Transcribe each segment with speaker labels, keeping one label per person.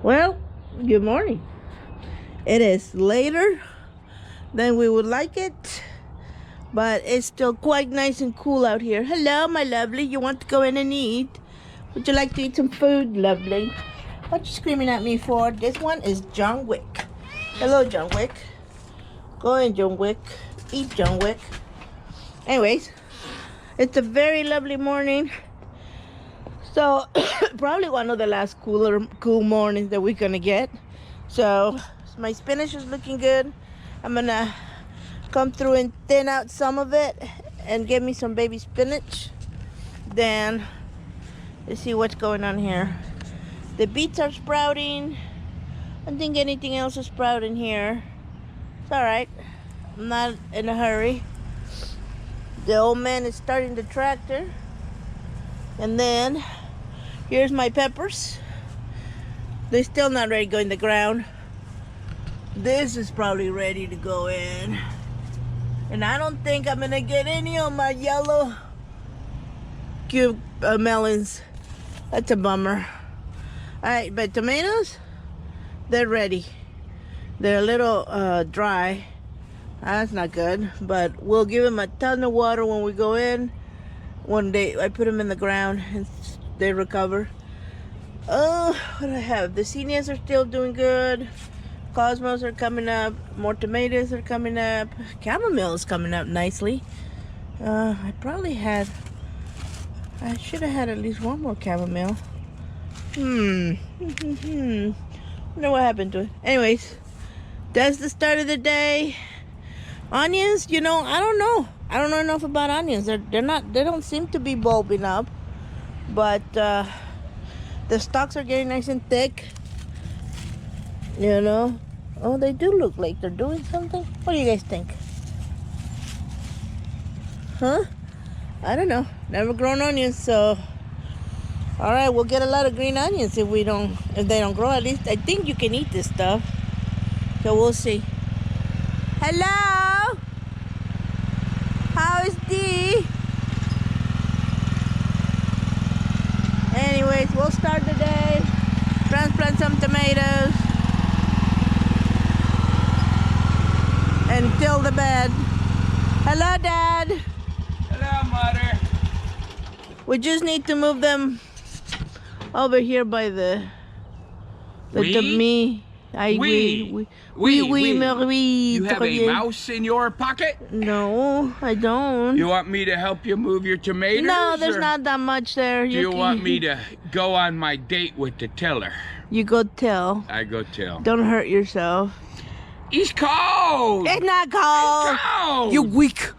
Speaker 1: Well, good morning. It is later than we would like it, but it's still quite nice and cool out here. Hello, my lovely. You want to go in and eat? Would you like to eat some food, lovely? What you screaming at me for? This one is John Wick. Hello, John Wick. Go in, John Wick. Eat, John Wick. Anyways, it's a very lovely morning. So, probably one of the last cool mornings that we're gonna get. So, my spinach is looking good. I'm gonna come through and thin out some of it and get me some baby spinach. Then, let's see what's going on here. The beets are sprouting. I don't think anything else is sprouting here. It's alright. I'm not in a hurry. The old man is starting the tractor. And then, here's my peppers. They're still not ready to go in the ground. This is probably ready to go in. And I don't think I'm gonna get any of my yellow cube melons. That's a bummer. Alright, but tomatoes, they're ready. They're a little dry. That's not good, but we'll give them a ton of water when we go in. One day I put them in the ground and they recover. Oh, what do I have? The zinnias are still doing good. Cosmos are coming up. More tomatoes are coming up. Chamomile is coming up nicely. I should have had at least one more chamomile. Wonder what happened to it. Anyways, that's the start of the day. Onions, you know, I don't know. I don't know enough about onions. They don't seem to be bulbing up. But the stalks are getting nice and thick. You know. Oh, they do look like they're doing something. What do you guys think? Huh? I don't know. Never grown onions, so alright, we'll get a lot of green onions if they don't grow. At least I think you can eat this stuff. So we'll see. Hello? How is Dee? Anyways, we'll start the day. Transplant some tomatoes. And till the bed. Hello, Dad.
Speaker 2: Hello, Mother.
Speaker 1: We just need to move them over here by the me.
Speaker 2: You have a mouse in your pocket?
Speaker 1: No, I don't.
Speaker 2: You want me to help you move your tomatoes?
Speaker 1: No, there's not that much there.
Speaker 2: Do you want me to go on my date with the tiller?
Speaker 1: You go tell.
Speaker 2: I go tell.
Speaker 1: Don't hurt yourself.
Speaker 2: It's cold.
Speaker 1: It's not cold.
Speaker 2: It's cold.
Speaker 1: You're weak.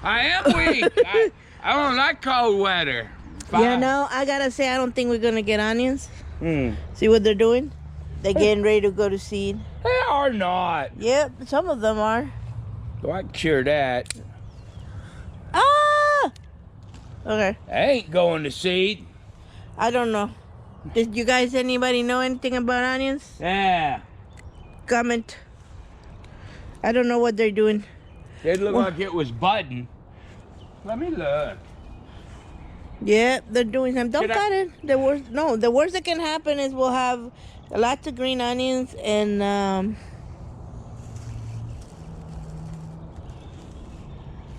Speaker 2: I am weak. I don't like cold weather.
Speaker 1: You know, I gotta say, I don't think we're gonna get onions.
Speaker 2: Hmm.
Speaker 1: See what they're doing? They're getting ready to go to seed.
Speaker 2: They are not.
Speaker 1: Yep, some of them are.
Speaker 2: Well, I can cure that.
Speaker 1: Ah! Okay.
Speaker 2: I ain't going to seed.
Speaker 1: I don't know. Did you guys, anybody know anything about onions?
Speaker 2: Yeah.
Speaker 1: Comment. I don't know what they're doing.
Speaker 2: It looked like it was budding. Let me look.
Speaker 1: Yeah, they're doing something. Don't cut it. The worst that can happen is we'll have lots of green onions and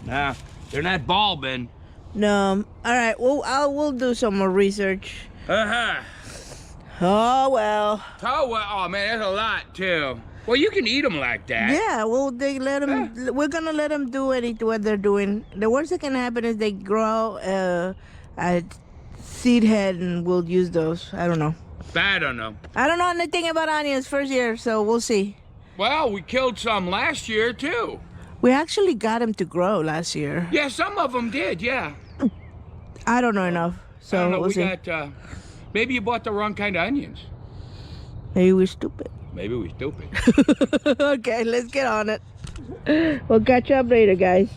Speaker 2: Nah, they're not bulbing.
Speaker 1: no. All right. Well, we'll do some more research.
Speaker 2: Uh-huh.
Speaker 1: Oh well.
Speaker 2: Oh, well, oh man, that's a lot too. Well, you can eat them like that.
Speaker 1: Yeah. Well, we're gonna let them do what they're doing. The worst that can happen is they grow a seed head, and we'll use those. I don't know.
Speaker 2: I don't know.
Speaker 1: I don't know anything about onions first year, so we'll see.
Speaker 2: Well, we killed some last year too.
Speaker 1: We actually got them to grow last year.
Speaker 2: Yeah, some of them did. Yeah.
Speaker 1: I don't know enough, so
Speaker 2: I don't know.
Speaker 1: we'll see.
Speaker 2: Maybe you bought the wrong kind of onions.
Speaker 1: Maybe we're stupid.
Speaker 2: Maybe we're stupid.
Speaker 1: Okay, let's get on it. We'll catch up later, guys.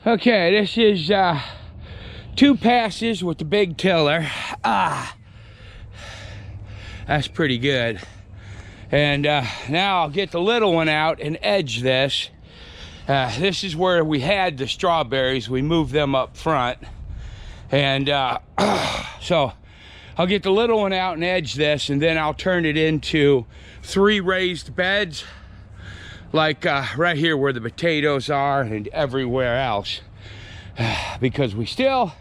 Speaker 2: Okay, this is 2 passes with the big tiller. That's pretty good. And now I'll get the little one out and edge this. This is where we had the strawberries. We moved them up front. And So I'll get the little one out and edge this, and then I'll turn it into 3 raised beds, like right here where the potatoes are and everywhere else, because we still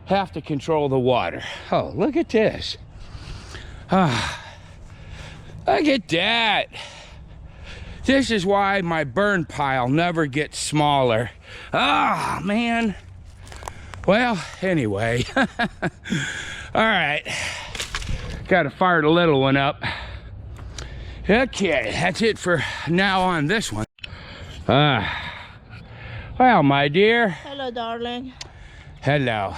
Speaker 2: have to control the water. Oh, look at this. Look at that. This is why my burn pile never gets smaller. Ah, man. Well, anyway. All right. Gotta fire the little one up. Okay, that's it for now on this one. Well, my dear.
Speaker 1: Hello, darling.
Speaker 2: Hello.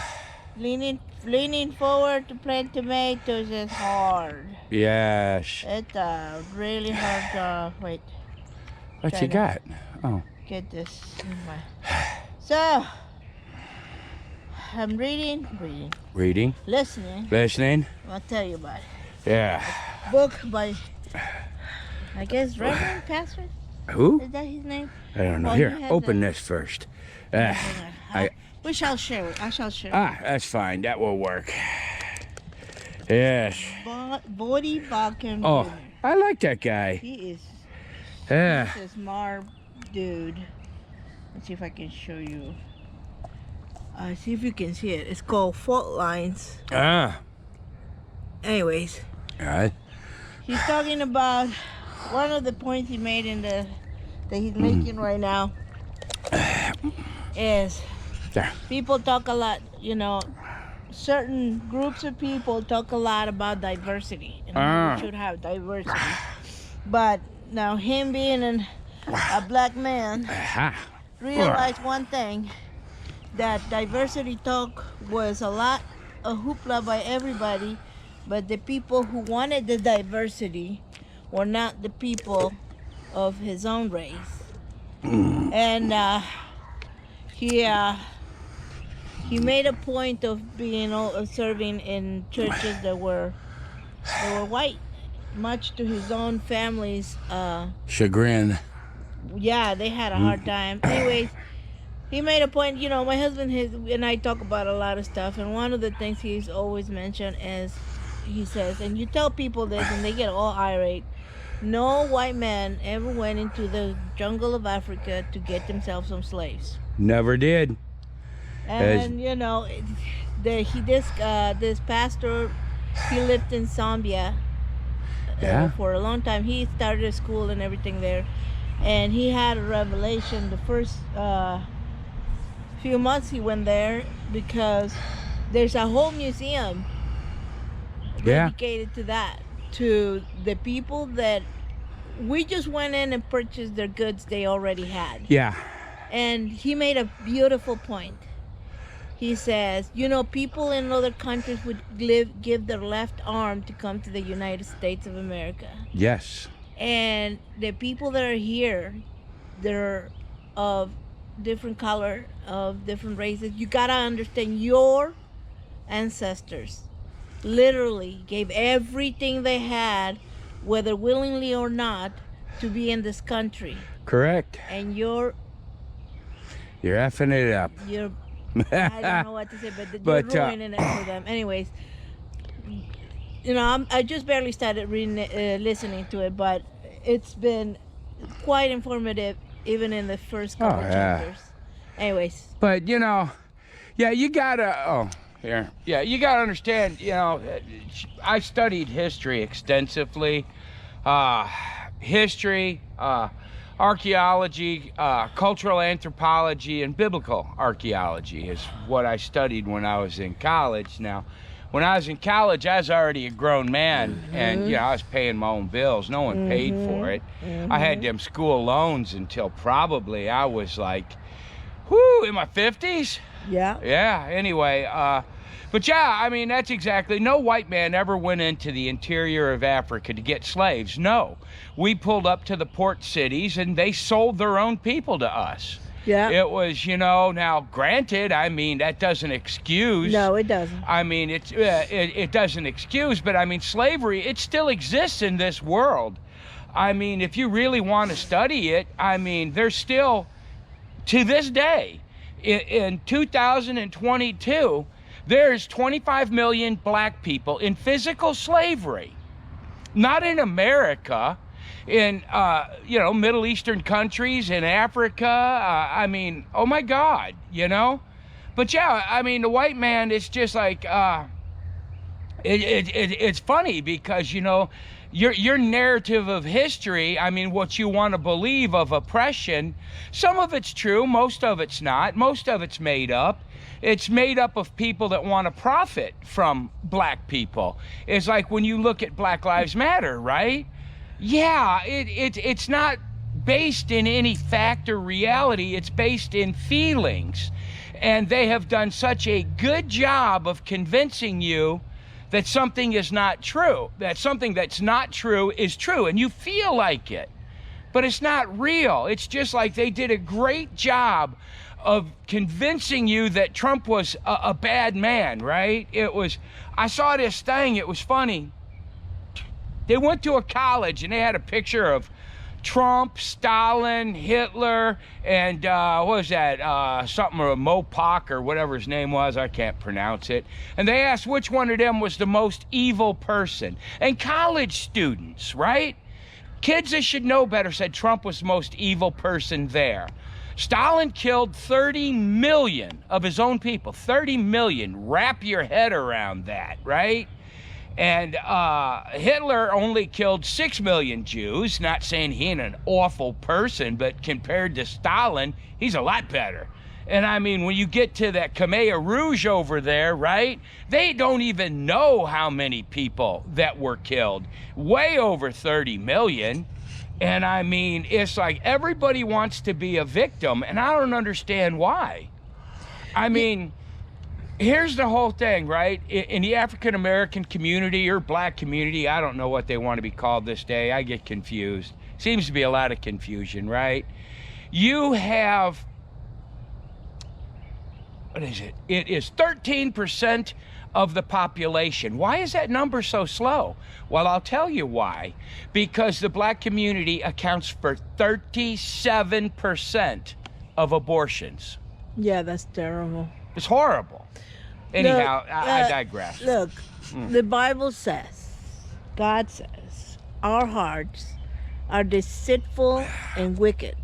Speaker 1: Leaning forward to plant tomatoes is hard.
Speaker 2: Yes.
Speaker 1: It's a really hard job. Wait.
Speaker 2: What you got? Oh.
Speaker 1: Get this in my... So, I'm reading.
Speaker 2: Reading.
Speaker 1: Listening. I'll tell you about it.
Speaker 2: Yeah.
Speaker 1: Book by, I guess, Reverend Pastor?
Speaker 2: Who?
Speaker 1: Is that his name?
Speaker 2: I don't know.
Speaker 1: Well,
Speaker 2: Here, open this first.
Speaker 1: We shall share it. I shall share it.
Speaker 2: That's fine. That will work. Yes.
Speaker 1: Bodie Bakken.
Speaker 2: Oh,
Speaker 1: Jr.
Speaker 2: I like that guy.
Speaker 1: He is.
Speaker 2: Yeah.
Speaker 1: He's a smart dude. Let's see if I can show you. See if you can see it. It's called Fault Lines. Anyways.
Speaker 2: All right.
Speaker 1: He's talking about one of the points he made in that he's making right now is people talk a lot, you know, certain groups of people talk a lot about diversity and we should have diversity. But now him being a black man realized one thing, that diversity talk was a lot of hoopla by everybody, but the people who wanted the diversity were not the people of his own race. And he made a point of being serving in churches that were white, much to his own family's
Speaker 2: chagrin.
Speaker 1: Yeah, they had a hard time. Anyways, he made a point, you know, my husband and I talk about a lot of stuff, and one of the things he's always mentioned is, he says, and you tell people this and they get all irate, no white man ever went into the jungle of Africa to get themselves some slaves.
Speaker 2: Never did.
Speaker 1: And you know, this pastor, he lived in Zambia for a long time. He started a school and everything there, and he had a revelation the first few months he went there, because there's a whole museum dedicated to that, to the people that we just went in and purchased their goods they already had.
Speaker 2: Yeah.
Speaker 1: And he made a beautiful point. He says, you know, people in other countries would give their left arm to come to the United States of America.
Speaker 2: Yes.
Speaker 1: And the people that are here, they're of different color, of different races. You gotta understand, your ancestors literally gave everything they had, whether willingly or not, to be in this country.
Speaker 2: Correct.
Speaker 1: And you're
Speaker 2: effing it up.
Speaker 1: I don't know what to say, but you're ruining it for them. Anyways, you know, I just barely started reading it, listening to it, but it's been quite informative, even in the first couple chapters. Anyways.
Speaker 2: But, you know, yeah, you gotta, you gotta understand, you know, I studied history extensively. History, archaeology, cultural anthropology, and biblical archaeology is what I studied when I was in college. Now, when I was in college, I was already a grown man, and you know, I was paying my own bills. No one paid for it. I had them school loans until probably I was like, in my 50s. Yeah. Anyway, but yeah, I mean, that's exactly. No white man ever went into the interior of Africa to get slaves. No, we pulled up to the port cities and they sold their own people to us.
Speaker 1: Yeah.
Speaker 2: It was, you know, now granted, I mean, that doesn't excuse.
Speaker 1: No, it doesn't.
Speaker 2: I mean, it doesn't excuse, but I mean, slavery, it still exists in this world. I mean, if you really want to study it, I mean, there's still, to this day, in 2022, There's 25 million black people in physical slavery. Not in America, in, you know, Middle Eastern countries, in Africa. I mean, oh my God, you know? But yeah, I mean, the white man is just like, it's funny because, you know, your narrative of history, I mean, what you want to believe of oppression, some of it's true, most of it's not, most of it's made up. It's made up of people that want to profit from black people. It's like when you look at Black Lives Matter, right? Yeah, it's not based in any fact or reality, it's based in feelings. And they have done such a good job of convincing you that something is not true, that something that's not true is true, and you feel like it, but it's not real. It's just like they did a great job of convincing you that Trump was a bad man, right? I saw this thing, it was funny. They went to a college and they had a picture of Trump, Stalin, Hitler, and what was that? Something of Mopak or whatever his name was. I can't pronounce it. And they asked which one of them was the most evil person. And college students, right? Kids that should know better said Trump was the most evil person there. Stalin killed 30 million of his own people. 30 million. Wrap your head around that, right? And Hitler only killed 6 million Jews. Not saying he ain't an awful person, but compared to Stalin, he's a lot better. And I mean, when you get to that Khmer Rouge over there, right? They don't even know how many people that were killed. Way over 30 million. And I mean, it's like everybody wants to be a victim, and I don't understand why. I mean, here's the whole thing, right? In the African American community or black community, I don't know what they want to be called this day. I get confused. Seems to be a lot of confusion, right? You have, what is it? It is 13% of the population. Why is that number so slow? Well, I'll tell you why. Because the black community accounts for 37% of abortions.
Speaker 1: Yeah, that's terrible.
Speaker 2: It's horrible. Anyhow,
Speaker 1: Look,
Speaker 2: I digress.
Speaker 1: Look, the Bible says, God says, our hearts are deceitful and wicked.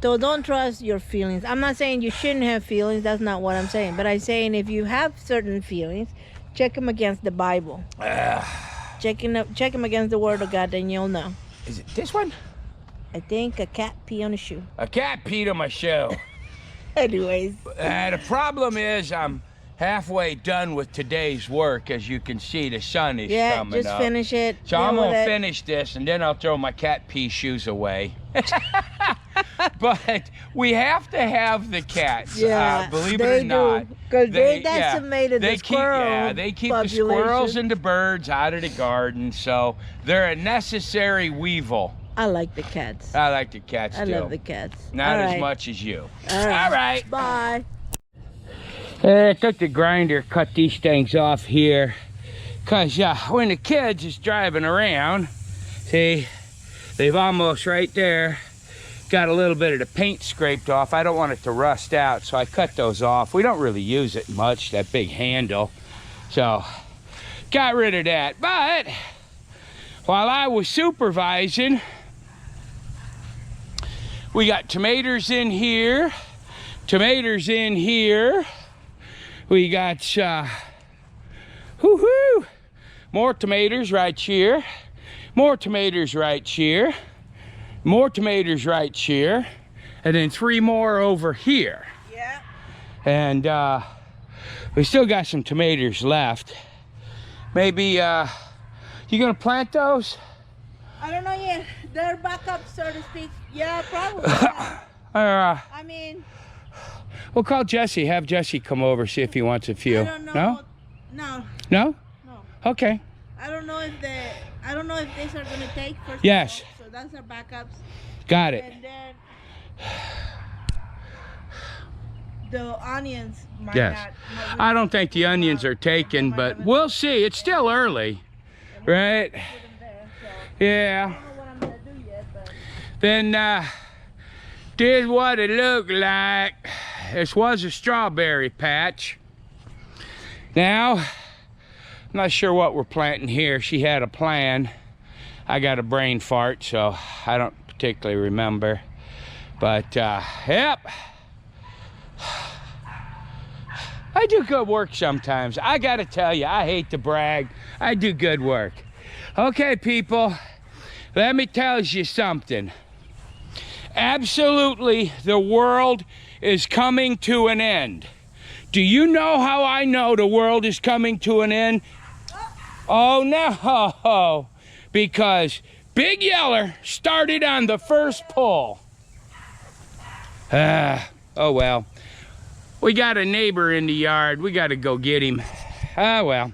Speaker 1: So don't trust your feelings. I'm not saying you shouldn't have feelings. That's not what I'm saying. But I'm saying if you have certain feelings, check them against the Bible. Check them against the Word of God, then you'll know.
Speaker 2: Is it this one?
Speaker 1: I think a cat pee on a shoe.
Speaker 2: A cat peed on my shoe.
Speaker 1: Anyways.
Speaker 2: The problem is I'm halfway done with today's work. As you can see, the sun is coming up.
Speaker 1: Yeah, just finish it.
Speaker 2: So I'm going to finish this, and then I'll throw my cat pee shoes away. But we have to have the cats, believe it or not.
Speaker 1: Because they decimated the squirrel
Speaker 2: Yeah, they keep the squirrels and the birds out of the garden, so they're a necessary weevil.
Speaker 1: I like the cats.
Speaker 2: I like the cats, too.
Speaker 1: I love the cats.
Speaker 2: Not as much as you.
Speaker 1: All right.
Speaker 2: Bye.
Speaker 1: Bye.
Speaker 2: I took the grinder, cut these things off here. Because when the kids is driving around, see, they've almost right there got a little bit of the paint scraped off. I don't want it to rust out, so I cut those off. We don't really use it much, that big handle. So, got rid of that. But, while I was supervising, we got tomatoes in here, tomatoes in here. We got, more tomatoes right here, more tomatoes right here, more tomatoes right here, and then 3 more over here.
Speaker 1: Yeah.
Speaker 2: And we still got some tomatoes left. Maybe, you gonna plant those?
Speaker 1: I don't know yet. They're back up, so to speak. Yeah, probably. I mean,
Speaker 2: we'll call Jesse. Have Jesse come over, see if he wants a few.
Speaker 1: I don't know.
Speaker 2: No?
Speaker 1: No.
Speaker 2: No?
Speaker 1: No.
Speaker 2: Okay.
Speaker 1: I don't know if these are gonna take first.
Speaker 2: Yes.
Speaker 1: So that's our backups.
Speaker 2: Got it.
Speaker 1: And then the onions might
Speaker 2: Yes.
Speaker 1: not.
Speaker 2: I don't think the onions are taken, but we'll see. It's still early, right? Yeah.
Speaker 1: I don't know what I'm gonna do yet, but.
Speaker 2: Then this what it looked like. This was a strawberry patch. Now, I'm not sure what we're planting here. She had a plan. I got a brain fart, so I don't particularly remember. But, yep. I do good work sometimes. I gotta tell you, I hate to brag. I do good work. Okay, people, let me tell you something. Absolutely, the world is coming to an end. Do you know how I know the world is coming to an end? Oh, no. Because Big Yeller started on the first pull. Oh, well. We got a neighbor in the yard. We got to go get him. Ah, well.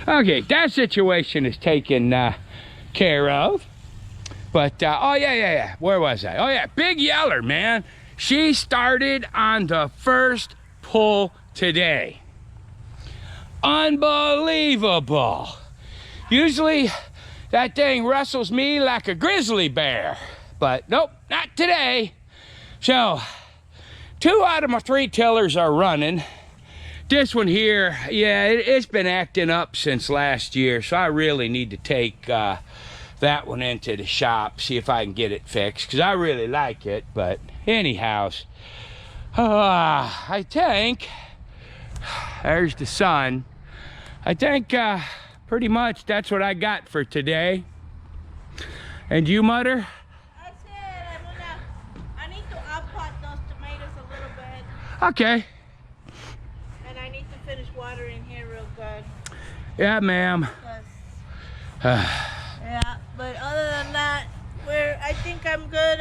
Speaker 2: Okay, that situation is taken care of. But, oh, yeah. Where was I? Oh, yeah, Big Yeller, man. She started on the first pull today. Unbelievable. Usually, that thing wrestles me like a grizzly bear. But, nope, not today. So, 2 out of my 3 tillers are running. This one here, yeah, it's been acting up since last year, so I really need to take that one into the shop, see if I can get it fixed, because I really like it. But anyhow, I think, there's the sun. I think pretty much that's what I got for today. And you, Mother?
Speaker 1: I need to up-pot those tomatoes a little bit.
Speaker 2: Okay.
Speaker 1: And I need to finish watering here real good.
Speaker 2: Yeah, ma'am.
Speaker 1: Yeah, but other than that, I think I'm good.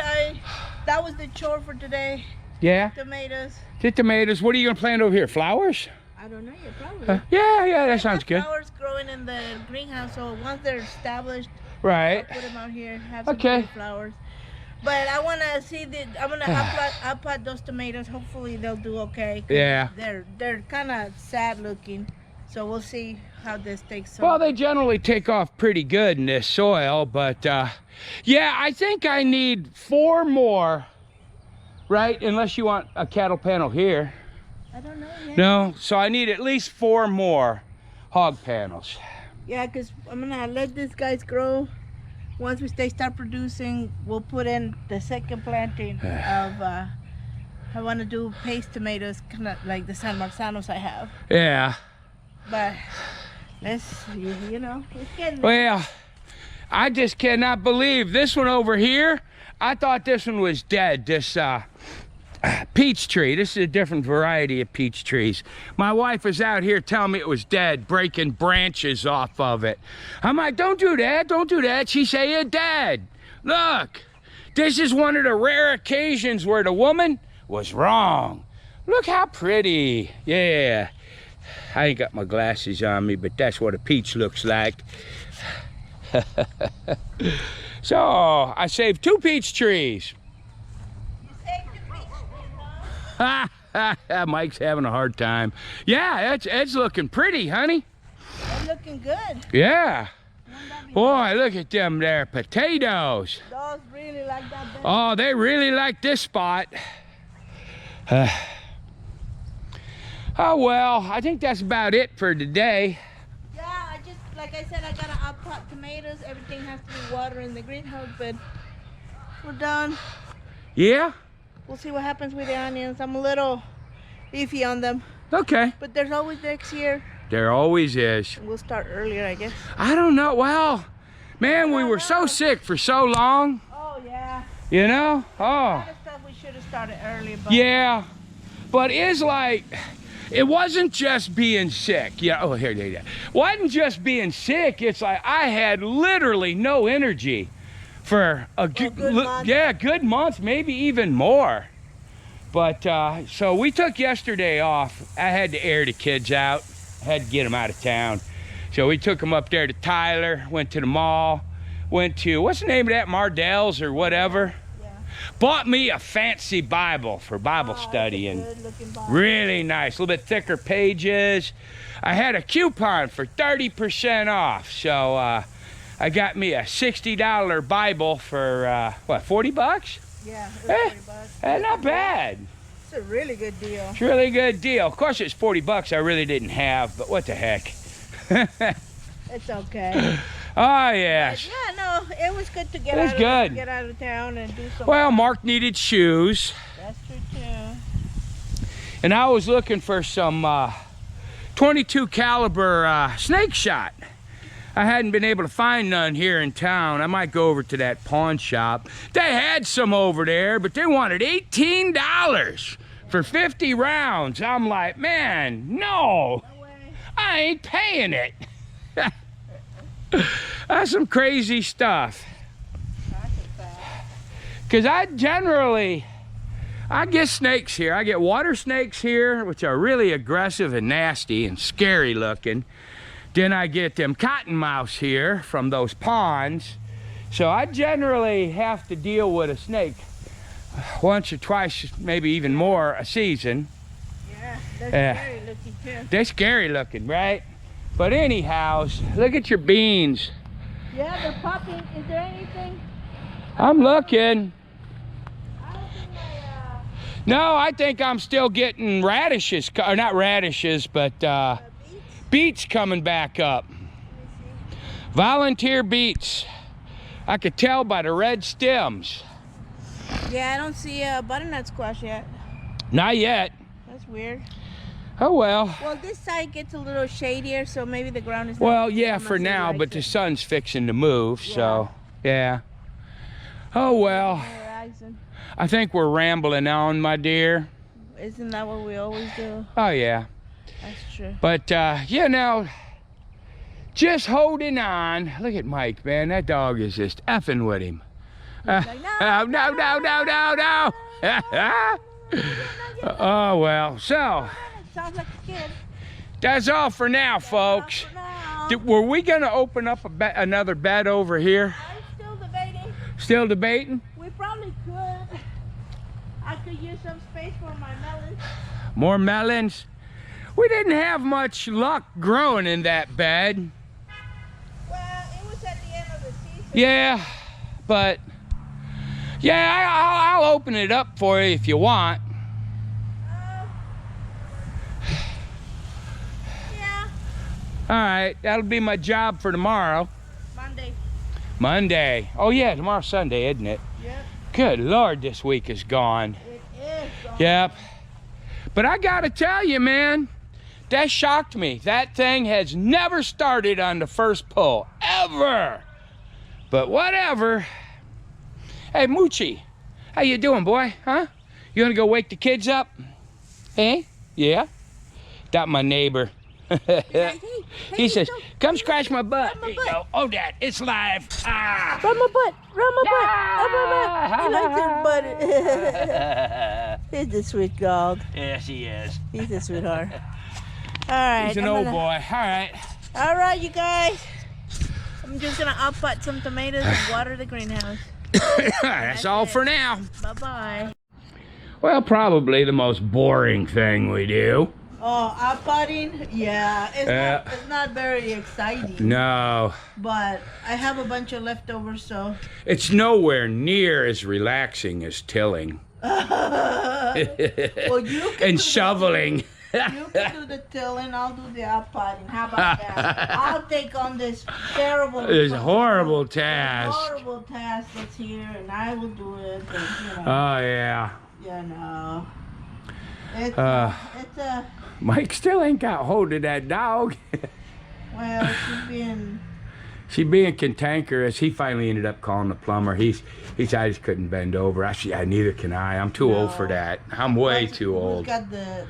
Speaker 1: That was the chore for today.
Speaker 2: Yeah?
Speaker 1: Tomatoes.
Speaker 2: The tomatoes. What are you going to plant over here? Flowers?
Speaker 1: I don't know yet, probably.
Speaker 2: Yeah, that sounds good.
Speaker 1: Flowers growing in the greenhouse, so once they're established,
Speaker 2: right.
Speaker 1: I'll put them out here, have some pretty flowers. But I want to see I'm going to up-pot those tomatoes. Hopefully they'll do okay.
Speaker 2: Yeah.
Speaker 1: They're kind of sad looking. So we'll see how this takes.
Speaker 2: Well, they generally take off pretty good in this soil, but yeah, I think I need 4 more, right? Unless you want a cattle panel here.
Speaker 1: I don't know yet.
Speaker 2: No, so I need at least 4 more hog panels.
Speaker 1: Yeah, because I'm gonna let these guys grow. Once they start producing, we'll put in the second planting of, I want to do paste tomatoes, kind of like the San Marzanos I have.
Speaker 2: Yeah.
Speaker 1: But let's, you know, it's getting there.
Speaker 2: Well, I just cannot believe this one over here. I thought this one was dead. This peach tree. This is a different variety of peach trees. My wife was out here telling me it was dead, breaking branches off of it. I'm like, don't do that, don't do that. She say it's dead. Look, this is one of the rare occasions where the woman was wrong. Look how pretty. Yeah. I ain't got my glasses on me, but that's what a peach looks like. So, I saved 2 peach trees.
Speaker 1: You saved 2 peach trees, huh?
Speaker 2: Mike's having a hard time. Yeah, it's looking pretty, honey.
Speaker 1: It's looking good.
Speaker 2: Yeah. Boy, look at them there potatoes.
Speaker 1: Dogs really like that bed.
Speaker 2: Oh, they really like this spot. Oh, well, I think that's about it for today.
Speaker 1: Yeah, like I said, I gotta up-pot tomatoes. Everything has to be watered in the greenhouse, but we're done.
Speaker 2: Yeah?
Speaker 1: We'll see what happens with the onions. I'm a little iffy on them.
Speaker 2: Okay.
Speaker 1: But there's always next year.
Speaker 2: There always is.
Speaker 1: We'll start earlier, I guess.
Speaker 2: I don't know. Well, man, we were so sick for so long.
Speaker 1: Oh, yeah.
Speaker 2: You know? Oh.
Speaker 1: A lot of stuff we should have started early. But
Speaker 2: yeah. But it's like... It wasn't just being sick. Yeah, oh, here. Wasn't just being sick. It's like I had literally no energy for a good month. Yeah, good month, maybe even more. But, so we took yesterday off. I had to air the kids out. I had to get them out of town. So we took them up there to Tyler, went to the mall, went to, what's the name of that, Mardell's or whatever? Bought me a fancy Bible for Bible study, and really nice, a little bit thicker pages. I had a coupon for 30% off, so I got me a $60 Bible for what, 40 bucks?
Speaker 1: Yeah, 40 bucks.
Speaker 2: Not bad.
Speaker 1: a really good deal.
Speaker 2: It's a really good deal. Of course, it's 40 bucks I really didn't have, but what the heck.
Speaker 1: It's okay.
Speaker 2: Oh, yes.
Speaker 1: But yeah, no, it was good to get get out of town and do something.
Speaker 2: Well, Mark needed shoes.
Speaker 1: That's true, too.
Speaker 2: And I was looking for some 22 caliber snake shot. I hadn't been able to find none here in town. I might go over to that pawn shop. They had some over there, but they wanted $18 for 50 rounds. I'm like, man, no, I ain't paying it. That's some crazy stuff. Because I get snakes here. I get water snakes here, which are really aggressive and nasty and scary looking. Then I get them cottonmouths here from those ponds. So I generally have to deal with a snake once or twice, maybe even more a season.
Speaker 1: Yeah, they're scary looking too.
Speaker 2: They're scary looking, right? But anyhow, look at your beans.
Speaker 1: Yeah, they're popping. Is there anything?
Speaker 2: I'm looking.
Speaker 1: I don't think my,
Speaker 2: No, I think I'm still getting radishes, or not radishes, but beets coming back up. Volunteer beets. I could tell by the red stems.
Speaker 1: Yeah, I don't see a butternut squash yet.
Speaker 2: Not yet.
Speaker 1: That's weird.
Speaker 2: Oh well.
Speaker 1: Well, this side gets a little shadier, so maybe the ground is.
Speaker 2: Well, yeah, for now, but the sun's fixing to move, so yeah. Oh well.
Speaker 1: Horizon.
Speaker 2: I think we're rambling on, my dear.
Speaker 1: Isn't that what we always do?
Speaker 2: Oh yeah.
Speaker 1: That's true.
Speaker 2: But yeah, now just holding on. Look at Mike, man. That dog is just effing with him.
Speaker 1: Like,
Speaker 2: No. Oh well. So.
Speaker 1: Sounds like a kid.
Speaker 2: That's all for now, folks. Were we gonna open up another bed over here?
Speaker 1: I'm still debating.
Speaker 2: Still debating?
Speaker 1: We probably could. I could use some space for my melons.
Speaker 2: More melons? We didn't have much luck growing in that bed.
Speaker 1: Well, it was at the end of the season.
Speaker 2: Yeah, but yeah, I'll open it up for you if you want. All right, that'll be my job for tomorrow. Monday. Oh yeah, tomorrow's Sunday, isn't it?
Speaker 1: Yep.
Speaker 2: Good Lord, this week is gone.
Speaker 1: It is gone.
Speaker 2: Yep. But I gotta tell you, man, that shocked me. That thing has never started on the first pull, ever. But whatever. Hey, Moochie, how you doing, boy? Huh? You wanna go wake the kids up? Hey? Yeah? That my neighbor. He says, come scratch my butt. There you go. Oh, Dad, it's live. Ah.
Speaker 1: Rub my butt. Rub my butt. He likes his butt. He's a sweet dog.
Speaker 2: Yes, he is.
Speaker 1: He's a sweetheart. All right.
Speaker 2: He's an old boy. All right.
Speaker 1: All right, you guys. I'm just going to up-pot some tomatoes and water the greenhouse.
Speaker 2: That's all for now.
Speaker 1: Bye-bye.
Speaker 2: Well, probably the most boring thing we do.
Speaker 1: Oh, up-potting? Yeah, it's not very exciting.
Speaker 2: No.
Speaker 1: But I have a bunch of leftovers, so.
Speaker 2: It's nowhere near as relaxing as tilling.
Speaker 1: Well, you can
Speaker 2: and shoveling.
Speaker 1: You can do the tilling, I'll do the up-potting. How about that? I'll take on this terrible.
Speaker 2: This horrible task.
Speaker 1: Horrible task that's here, and I will do it. And, you know,
Speaker 2: Oh, yeah.
Speaker 1: you know. It's a.
Speaker 2: Mike still ain't got hold of that dog.
Speaker 1: Well,
Speaker 2: She being cantankerous. He finally ended up calling the plumber. I just couldn't bend over. Actually, neither can I. I'm too old for that. I'm way too old.
Speaker 1: Got the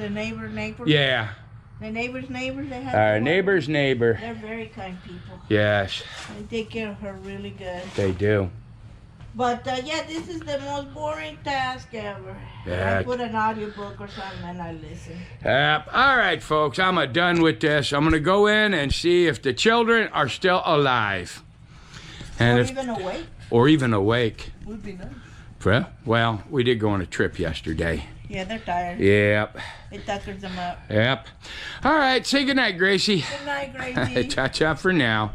Speaker 1: neighbor.
Speaker 2: Yeah.
Speaker 1: The neighbor's neighbor. They have.
Speaker 2: Our neighbor's neighbor.
Speaker 1: They're very kind people.
Speaker 2: Yes.
Speaker 1: They take care of her really good.
Speaker 2: They do.
Speaker 1: But yeah, this is the most boring task ever.
Speaker 2: Yeah.
Speaker 1: I put an audiobook or something and I listen.
Speaker 2: Yep. All right, folks. I'm done with this. I'm gonna go in and see if the children are still alive, and
Speaker 1: or even awake.
Speaker 2: Would be nice. Well, we did go on a trip yesterday.
Speaker 1: Yeah, they're tired.
Speaker 2: Yep.
Speaker 1: It tuckers them up.
Speaker 2: Yep. All right. Say goodnight, Gracie.
Speaker 1: Good night, Gracie.
Speaker 2: Cha-cha for now.